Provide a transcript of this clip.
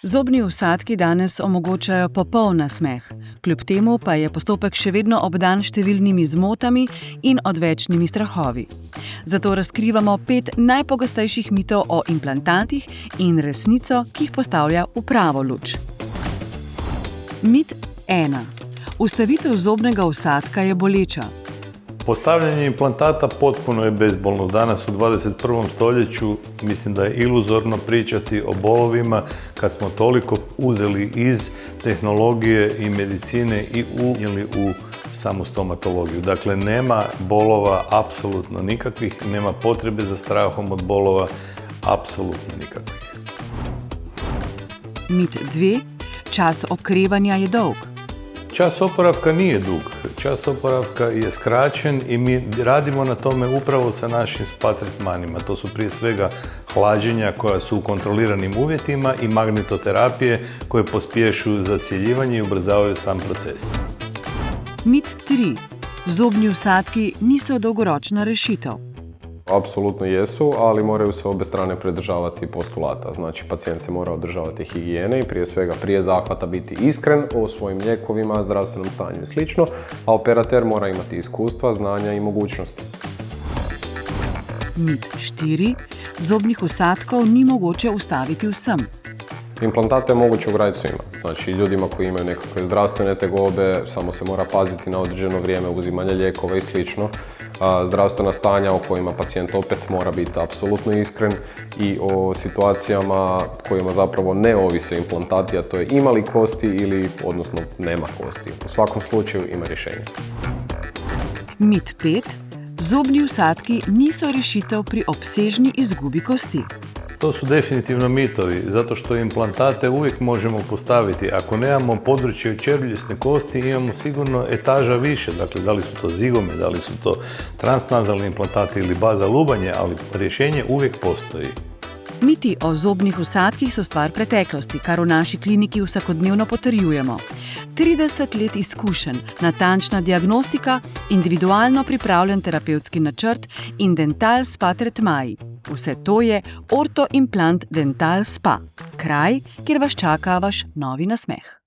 Zobni vsadki danes omogočajo popoln nasmeh, kljub temu pa je postopek še vedno obdan številnimi zmotami in odvečnimi strahovi. Zato razkrivamo 5 najpogostejših mitov o implantantih in resnico, ki jih postavlja v pravo luč. Mit 1. Vstavitev zobnega vsadka je boleča. Postavljanje implantata potpuno je bezbolno. Danas u 21. stoljeću mislim da je iluzorno pričati o bolovima kad smo toliko uzeli iz tehnologije i medicine i unijeli u samu stomatologiju. Dakle, nema bolova apsolutno nikakvih, nema potrebe za strahom od bolova apsolutno nikakvih. Mit 2. Čas okrevanja je dolg. Čas oporavka nije dug. Čas oporavka je skraćen i mi radimo na tome upravo sa našim spa tretmanima. To su prije svega hlađenja koja su u kontroliranim uvjetima i magnetoterapije koje pospješuju zacjeljivanje i ubrzavaju sam proces. Mit 3. Zobni vsadki niso dolgoročna rešitev. Apsolutno jesu, ali moraju se obje strane pridržavati postulata. Znači, pacijent se mora održavati higijene i prije svega prije zahvata biti iskren o svojim lijekovima, zdravstvenom stanju i sl. A operater mora imati iskustva, znanja i mogućnosti. Mit 4. Zobnih vsadkov ni mogoče ustaviti vsem. Implantate je moguće ugraditi svima. Znači, ljudima koji imaju nekakve zdravstvene tegobe, samo se mora paziti na određeno vrijeme uzimanja lijekova i sl. Zdravstvena stanja o kojima pacijent opet mora biti apsolutno iskren i o situacijama kojima zapravo ne ovise implantati, a to je ima li kosti ili, odnosno, nema kosti. U svakom slučaju ima rješenje. Mit 5. Zobni vsadki niso rešitev pri obsežni izgubi kosti. To su definitivno mitovi, zato što implantate uvijek možemo postaviti. Ako nemamo područje čeljusne kosti, imamo sigurno etaža više. Dakle, da li su to zigome, da li su to transnazalni implantati ili baza lubanje, ali rješenje uvijek postoji. Miti o zobnih vsadkih so stvar preteklosti, kar v naši kliniki vsakodnevno potrjujemo. 30 let izkušenj, natančna diagnostika, individualno pripravljen terapevtski načrt in Dental Spa tretmaji. Vse to je Ortho Implant Dental Spa, kraj, kjer vas čaka vaš novi nasmeh.